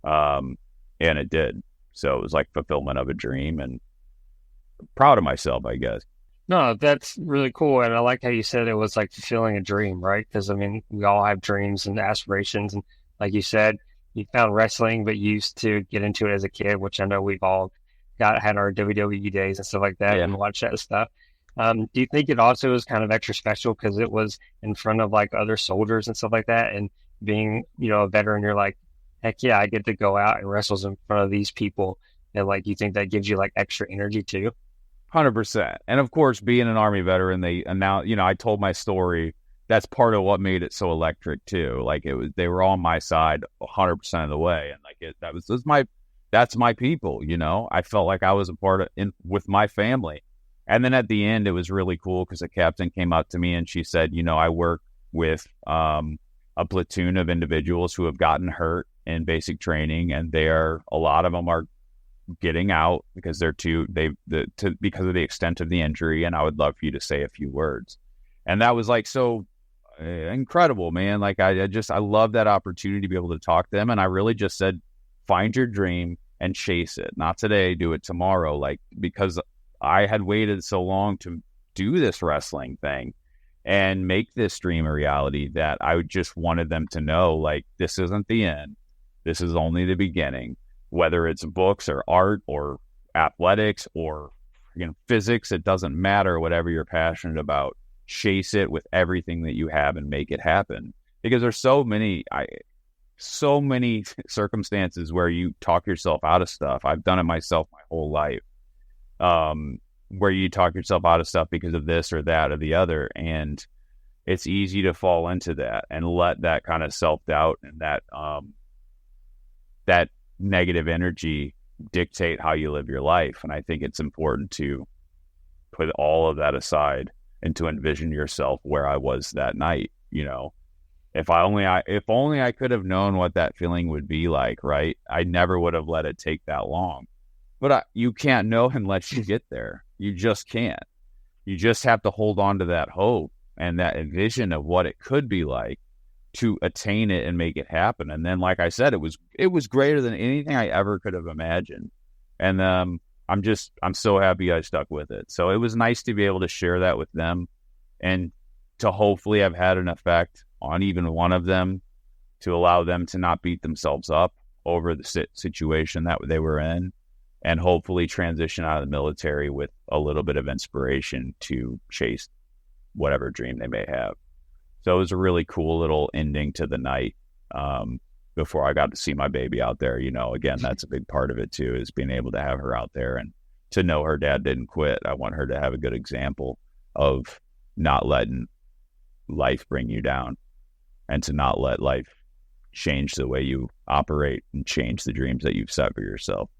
And it did. So it was like fulfillment of a dream, and proud of myself, I guess. No, that's really cool. And I like how you said it was like fulfilling a dream, right? Because, I mean, we all have dreams and aspirations. And like you said, you found wrestling, but you used to get into it as a kid, which I know we've all had our WWE days and stuff like that, and watch that stuff. Do you think it also was kind of extra special because it was in front of like other soldiers and stuff like that? And being, a veteran, you're like, heck yeah, I get to go out and wrestle in front of these people. And like, you think that gives you like extra energy too? 100%. And of course, being an Army veteran, they announced, I told my story. That's part of what made it so electric too. Like, they were on my side 100% of the way. And like, that's my people, I felt like I was a part of with my family. And then at the end, it was really cool because the captain came up to me and she said, I work with a platoon of individuals who have gotten hurt in basic training, and a lot of them are getting out because because of the extent of the injury, and I would love for you to say a few words. And that was like so incredible, man. Like, I love that opportunity to be able to talk to them. And I really just said, find your dream and chase it. Not today, do it tomorrow. Like, because I had waited so long to do this wrestling thing and make this dream a reality, that I just wanted them to know, like, this isn't the end. This is only the beginning. Whether it's books or art or athletics or physics, it doesn't matter. Whatever you're passionate about, chase it with everything that you have and make it happen. Because there's so many circumstances where you talk yourself out of stuff. I've done it myself my whole life, where you talk yourself out of stuff because of this or that or the other. And it's easy to fall into that and let that kind of self-doubt and that negative energy dictate how you live your life. And I think it's important to put all of that aside and to envision yourself where I was that night. If only I could have known what that feeling would be like, right? I never would have let it take that long. But you can't know unless you get there. You just can't. You just have to hold on to that hope and that vision of what it could be like to attain it and make it happen. And then, like I said, it was greater than anything I ever could have imagined. And I'm so happy I stuck with it. So it was nice to be able to share that with them, and to hopefully have had an effect on even one of them, to allow them to not beat themselves up over the situation that they were in, and hopefully transition out of the military with a little bit of inspiration to chase whatever dream they may have. So it was a really cool little ending to the night before I got to see my baby out there. Again, that's a big part of it too, is being able to have her out there and to know her dad didn't quit. I want her to have a good example of not letting life bring you down, and to not let life change the way you operate and change the dreams that you've set for yourself.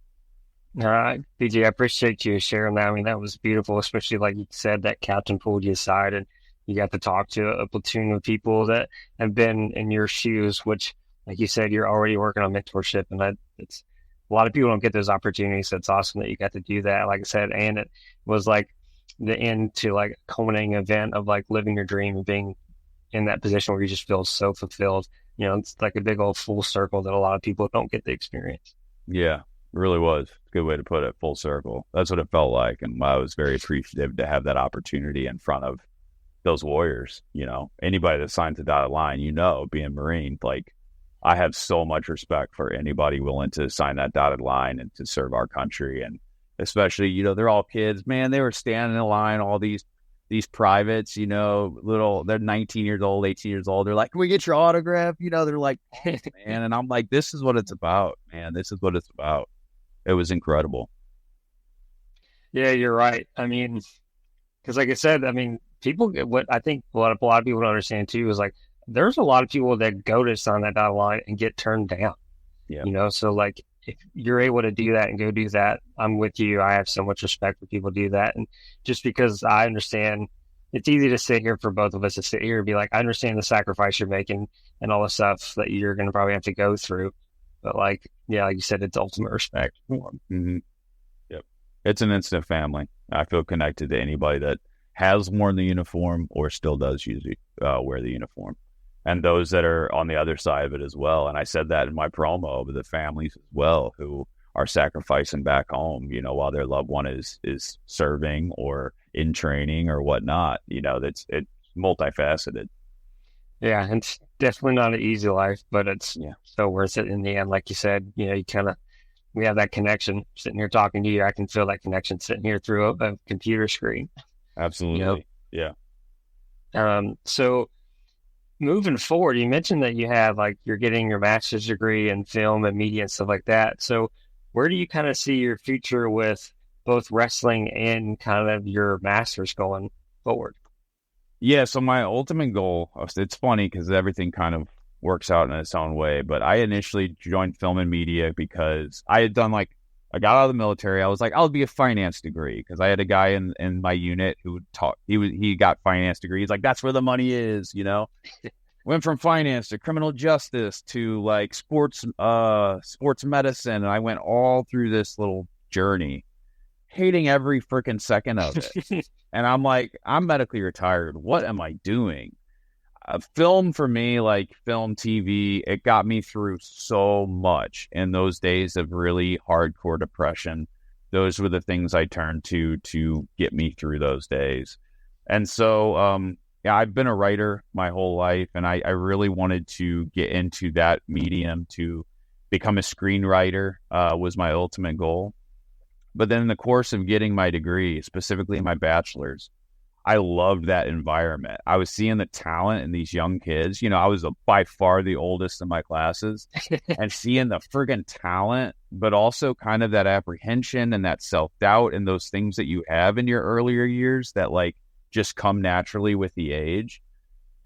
All right, BJ, I appreciate you sharing that. I mean, that was beautiful, especially like you said, that captain pulled you aside and you got to talk to a platoon of people that have been in your shoes, which, like you said, you're already working on mentorship. And it's a lot of people don't get those opportunities. So it's awesome that you got to do that. Like I said, and it was like the end to like a culminating event of like living your dream and being in that position where you just feel so fulfilled. You know, it's like a big old full circle that a lot of people don't get the experience. Yeah, it really was. Good way to put it, full circle. That's what it felt like. And I was very appreciative to have that opportunity in front of those warriors. You know, anybody that signs the dotted line, you know, being Marine, like I have so much respect for anybody willing to sign that dotted line and to serve our country. And especially, you know, they're all kids, man. They were standing in line, all these privates, you know, they're 19 years old, 18 years old. They're like, can we get your autograph? You know, they're like, oh, man. And I'm like, this is what it's about, man. This is what it's about. It was incredible. Yeah, you're right. I mean, because like I said, I mean, people get what I think a lot of people don't understand too is like there's a lot of people that go to sign that dotted line and get turned down. Yeah. You know, so like if you're able to do that and go do that, I'm with you. I have so much respect for people who do that. And just because I understand it's easy to sit here for both of us to sit here and be like, I understand the sacrifice you're making and all the stuff that you're going to probably have to go through. But like, yeah, like you said, it's ultimate respect for them. Mm-hmm. Yep. It's an instant family. I feel connected to anybody that has worn the uniform or still does usually wear the uniform. And those that are on the other side of it as well. And I said that in my promo, but the families as well who are sacrificing back home, you know, while their loved one is serving or in training or whatnot. You know, it's multifaceted. Yeah, and it's definitely not an easy life, but it's so worth it in the end. Like you said, you know, we have that connection sitting here talking to you. I can feel that connection sitting here through a computer screen. Absolutely. You know? Yeah. So moving forward, you mentioned that you have like you're getting your master's degree in film and media and stuff like that. So where do you kind of see your future with both wrestling and kind of your master's going forward? Yeah, so my ultimate goal, it's funny because everything kind of works out in its own way, but I initially joined film and media because I had done I got out of the military. I was like, I'll be a finance degree because I had a guy in my unit who would talk. He got finance degree. He's like, that's where the money is, you know. Went from finance to criminal justice to like sports medicine, and I went all through this little journey, hating every freaking second of it. And I'm like, I'm medically retired. What am I doing? Film for me, like film, TV, it got me through so much in those days of really hardcore depression. Those were the things I turned to get me through those days. And so, yeah, I've been a writer my whole life, and I really wanted to get into that medium to become a screenwriter was my ultimate goal. But then in the course of getting my degree, specifically my bachelor's, I loved that environment. I was seeing the talent in these young kids. You know, I was by far the oldest in my classes and seeing the friggin' talent, but also kind of that apprehension and that self-doubt and those things that you have in your earlier years that like just come naturally with the age,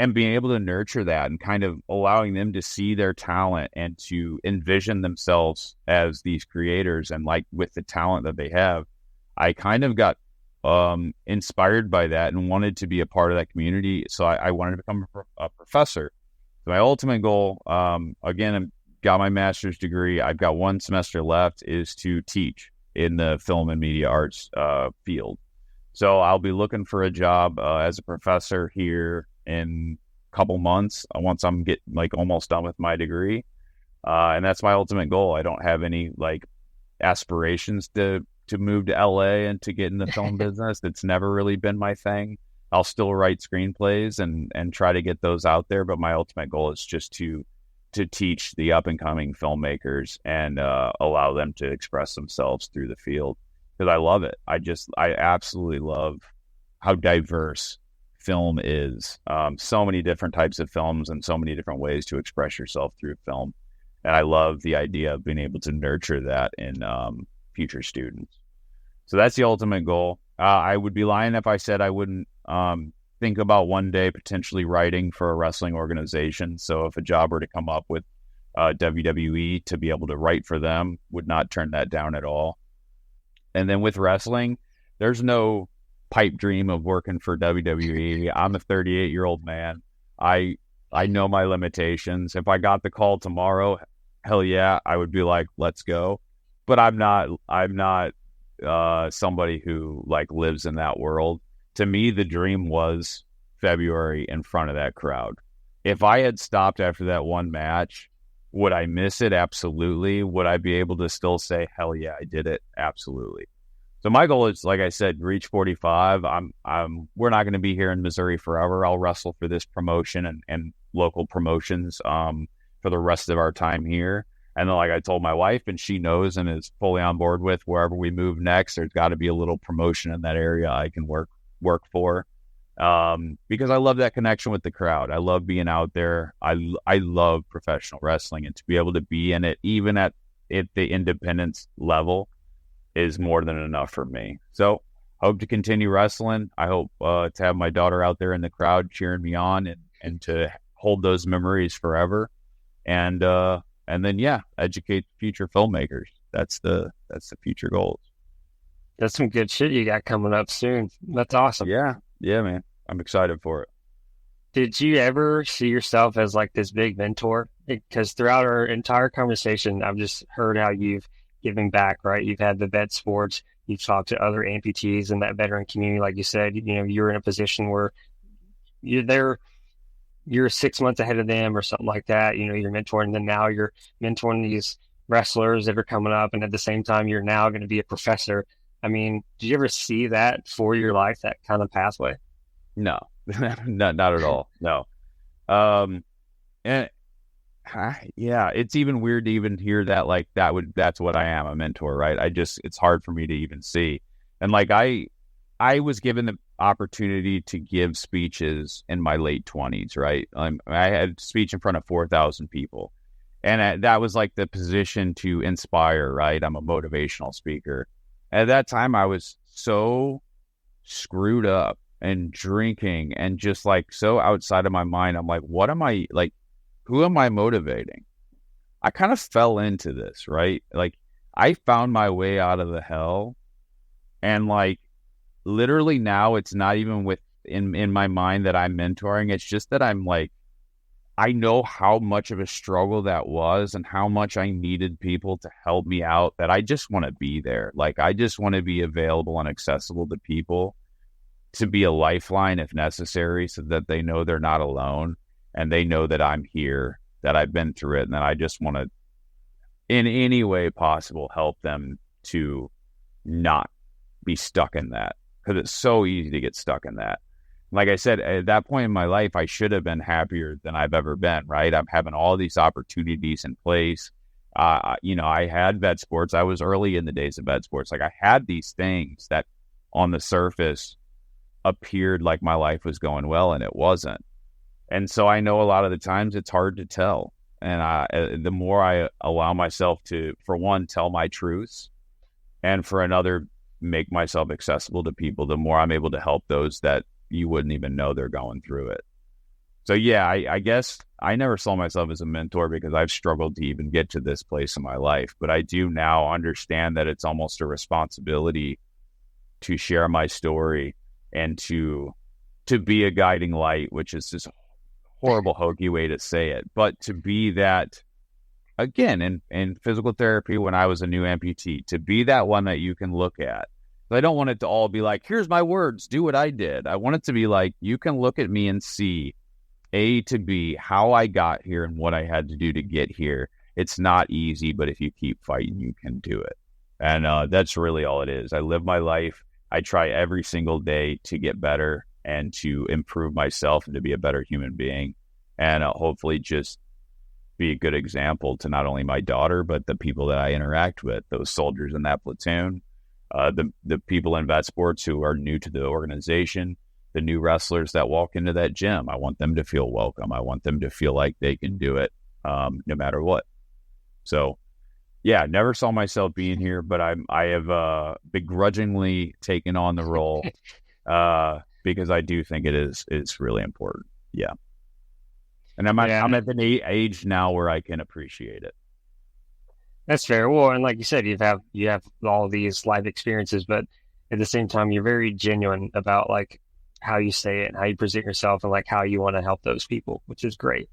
and being able to nurture that and kind of allowing them to see their talent and to envision themselves as these creators and like with the talent that they have. I kind of got inspired by that and wanted to be a part of that community. So I wanted to become a professor. So my ultimate goal, again, I got my master's degree. I've got one semester left, is to teach in the film and media arts field. So I'll be looking for a job as a professor here in a couple months once I'm almost done with my degree. And that's my ultimate goal. I don't have any like aspirations to move to LA and to get in the film business. It's never really been my thing. I'll still write screenplays and try to get those out there. But my ultimate goal is just to teach the up and coming filmmakers and allow them to express themselves through the field, because I love it. I absolutely love how diverse film is. So many different types of films and so many different ways to express yourself through film. And I love the idea of being able to nurture that in future students. So that's the ultimate goal. I would be lying if I said I wouldn't think about one day potentially writing for a wrestling organization. So if a job were to come up with WWE, to be able to write for them, would not turn that down at all. And then with wrestling, there's no pipe dream of working for WWE. I'm a 38-year-old man. I know my limitations. If I got the call tomorrow, hell yeah, I would be like, let's go. But I'm not somebody who like lives in that world. To me, the dream was February in front of that crowd. If I had stopped after that one match, would I miss it? Absolutely. Would I be able to still say, hell yeah, I did it? Absolutely. So my goal is, like I said, reach 45. We're not going to be here in Missouri forever. I'll wrestle for this promotion and local promotions for the rest of our time here. And then, like I told my wife, and she knows and is fully on board with, wherever we move next, there's got to be a little promotion in that area I can work for. Because I love that connection with the crowd. I love being out there. I love professional wrestling, and to be able to be in it, even at the independence level, is more than enough for me. So hope to continue wrestling. I hope to have my daughter out there in the crowd cheering me on, and to hold those memories forever. And then, yeah, educate future filmmakers. That's the future goals. That's some good shit you got coming up soon. That's awesome. Yeah, man. I'm excited for it. Did you ever see yourself as like this big mentor? Because throughout our entire conversation, I've just heard how you've given back, right? You've had the vet sports. You've talked to other amputees in that veteran community. Like you said, you're in a position where you're 6 months ahead of them or something like that. You're mentoring them now. You're mentoring these wrestlers that are coming up. And at the same time, you're now going to be a professor. I mean, did you ever see that for your life, that kind of pathway? No, not at all. No. Yeah, it's even weird to even hear that, like that's what I am, a mentor, right? It's hard for me to even see. And like, I was given the opportunity to give speeches in my late 20s, right? I had a speech in front of 4,000 people. And that was like the position to inspire, right? I'm a motivational speaker. At that time, I was so screwed up and drinking and just like so outside of my mind. I'm like, what am I, like, who am I motivating? I kind of fell into this, right? Like, I found my way out of the hell. And like, literally now it's not even in my mind that I'm mentoring. It's just that I'm like, I know how much of a struggle that was and how much I needed people to help me out, that I just want to be there. Like, I just want to be available and accessible to people, to be a lifeline if necessary, so that they know they're not alone and they know that I'm here, that I've been through it, and that I just want to, in any way possible, help them to not be stuck in that, because it's so easy to get stuck in that. Like I said, at that point in my life, I should have been happier than I've ever been, right? I'm having all these opportunities in place. I had vet sports. I was early in the days of vet sports. Like, I had these things that on the surface appeared like my life was going well, and it wasn't. And so I know a lot of the times it's hard to tell. And the more I allow myself to, for one, tell my truths, and for another, make myself accessible to people, the more I'm able to help those that you wouldn't even know they're going through it. So yeah, I guess I never saw myself as a mentor because I've struggled to even get to this place in my life. But I do now understand that it's almost a responsibility to share my story and to be a guiding light, which is this horrible, hokey way to say it. But to be that, again, in physical therapy, when I was a new amputee, to be that one that you can look at. I don't want it to all be like, here's my words, do what I did. I want it to be like, you can look at me and see A to B, how I got here and what I had to do to get here. It's not easy, but if you keep fighting, you can do it. And that's really all it is. I live my life. I try every single day to get better and to improve myself and to be a better human being. And hopefully just be a good example to not only my daughter, but the people that I interact with, those soldiers in that platoon. The people in vet sports who are new to the organization, the new wrestlers that walk into that gym. I want them to feel welcome. I want them to feel like they can do it no matter what. So Yeah, never saw myself being here, but I have begrudgingly taken on the role because I do think it's really important. Yeah, and Yeah, I'm at the age now where I can appreciate it. that's fair. Well, and like you said, you have all these life experiences, but at the same time, you're very genuine about like how you say it and how you present yourself and like how you want to help those people, which is great.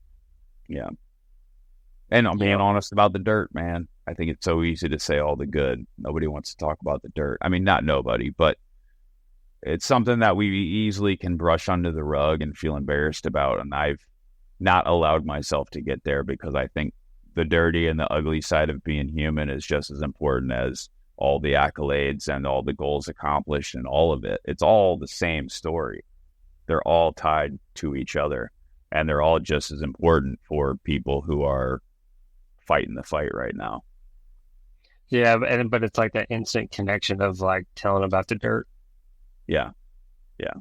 Yeah, and I'm You being know, honest about the dirt, man. I think it's so easy to say all the good. Nobody wants to talk about the dirt. I mean, not nobody, but it's something that we easily can brush under the rug and feel embarrassed about. And I've not allowed myself to get there because I think the dirty and the ugly side of being human is just as important as all the accolades and all the goals accomplished and all of it. It's all the same story. They're all tied to each other, and they're all just as important for people who are fighting the fight right now. yeah, but it's like that instant connection of like telling about the dirt. Yeah. Yeah.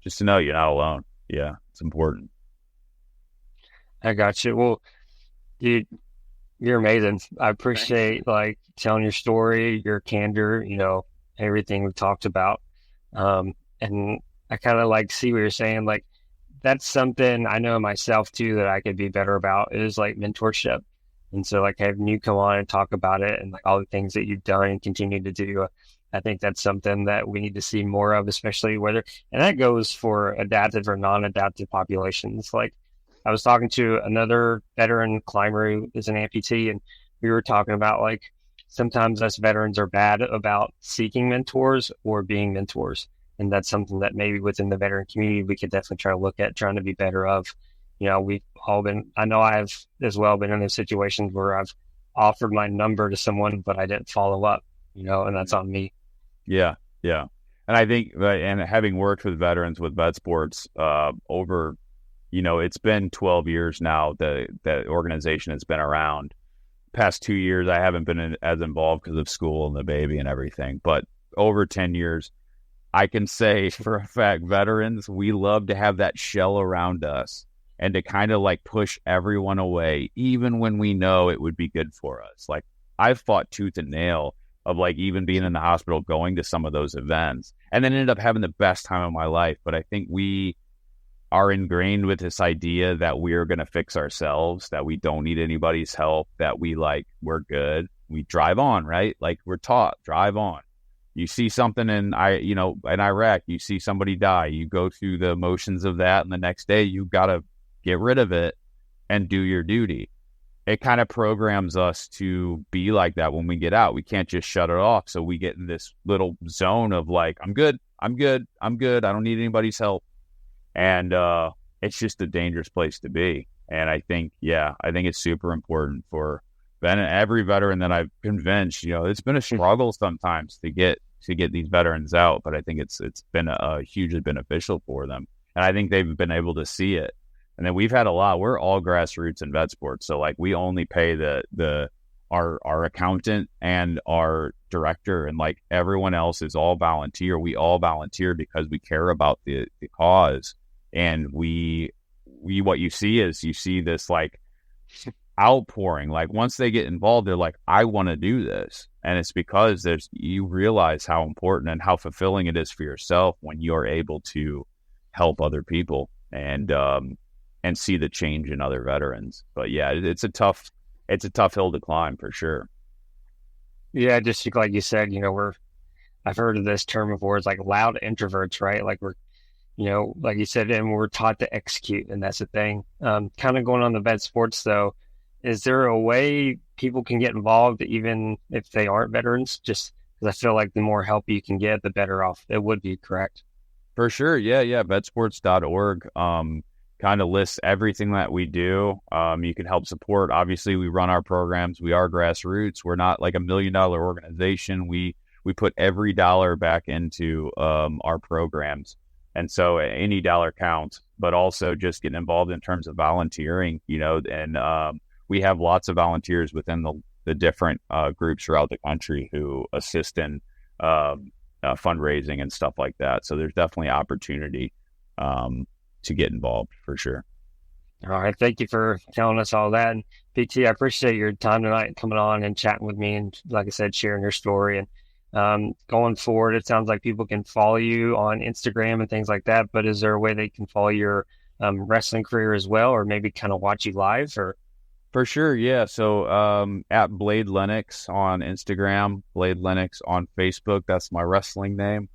Just to know you're not alone. Yeah. It's important. I got you. Well, dude, you're amazing. I Thanks. appreciate like telling your story, your candor, everything we talked about. And I kind of like see what you're saying. Like that's something I know myself too that I could be better about is like mentorship. And so like having you come on and talk about it and like all the things that you've done and continue to do, I think that's something that we need to see more of, especially and that goes for adaptive or non-adaptive populations. Like I was talking to another veteran climber who is an amputee, and we were talking about like sometimes us veterans are bad about seeking mentors or being mentors. And that's something that maybe within the veteran community, we could definitely try to look at trying to be better of. We've all I know I've as well been in those situations where I've offered my number to someone, but I didn't follow up, and that's on me. Yeah. Yeah. And I think, and having worked with veterans with vet sports over, it's been 12 years now that organization has been around. Past 2 years, I haven't been as involved because of school and the baby and everything. But over 10 years, I can say for a fact, veterans, we love to have that shell around us and to kind of like push everyone away, even when we know it would be good for us. Like I've fought tooth and nail of like even being in the hospital, going to some of those events, and then ended up having the best time of my life. But I think we are ingrained with this idea that we're going to fix ourselves, that we don't need anybody's help, that we're good. We drive on, right? Like we're taught, drive on. You see something in Iraq, you see somebody die, you go through the motions of that, and the next day you got to get rid of it and do your duty. It kind of programs us to be like that when we get out. We can't just shut it off. So we get in this little zone of like, I'm good. I don't need anybody's help. And it's just a dangerous place to be. And I think it's super important for every veteran that I've convinced. It's been a struggle sometimes to get these veterans out, but I think it's been hugely beneficial for them, and I think they've been able to see it. And then we've had a lot. We're all grassroots in vet sports, so like we only pay our accountant and our director, and like everyone else is all volunteer. We all volunteer because we care about the cause. And what you see this like outpouring. Like once they get involved, they're like, I want to do this. And it's because you realize how important and how fulfilling it is for yourself when you're able to help other people and see the change in other veterans. But yeah, it's a tough hill to climb for sure. Yeah, just like you said, I've heard of this term before. It's like loud introverts, right? Like like you said, and we're taught to execute, and that's the thing. Kind of going on the vet sports though, is there a way people can get involved even if they aren't veterans? Just because I feel like the more help you can get, the better off it would be, correct? For sure. Yeah. Vetsports.org kind of lists everything that we do. You can help support. Obviously, we run our programs. We are grassroots. We're not like $1 million organization. We put every dollar back into our programs. And so any dollar counts, but also just getting involved in terms of volunteering, and we have lots of volunteers within the different groups throughout the country who assist in fundraising and stuff like that. So there's definitely opportunity to get involved for sure. All right. Thank you for telling us all that. And PT, I appreciate your time tonight coming on and chatting with me and, like I said, sharing your story. And going forward, it sounds like people can follow you on Instagram and things like that. But is there a way they can follow your wrestling career as well, or maybe kind of watch you live? Or For sure, yeah. So at Blade Lennox on Instagram, Blade Lennox on Facebook. That's my wrestling name.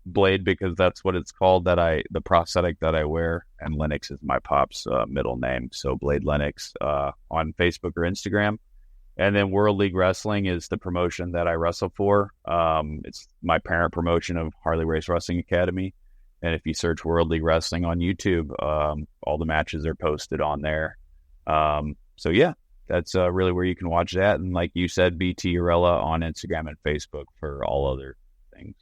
Blade because that's what it's called, the prosthetic that I wear, and Lennox is my pop's middle name. So Blade Lennox on Facebook or Instagram. And then World League Wrestling is the promotion that I wrestle for. It's my parent promotion of Harley Race Wrestling Academy. And if you search World League Wrestling on YouTube, all the matches are posted on there. So yeah, that's really where you can watch that. And like you said, BT Urruela on Instagram and Facebook for all other things.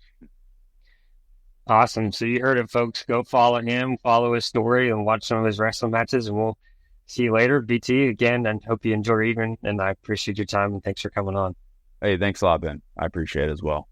awesome. So you heard it, folks. Go follow him, follow his story, and watch some of his wrestling matches. And we'll see you later, BT, again. And hope you enjoy your evening. And I appreciate your time and thanks for coming on. Hey, thanks a lot, Ben. I appreciate it as well.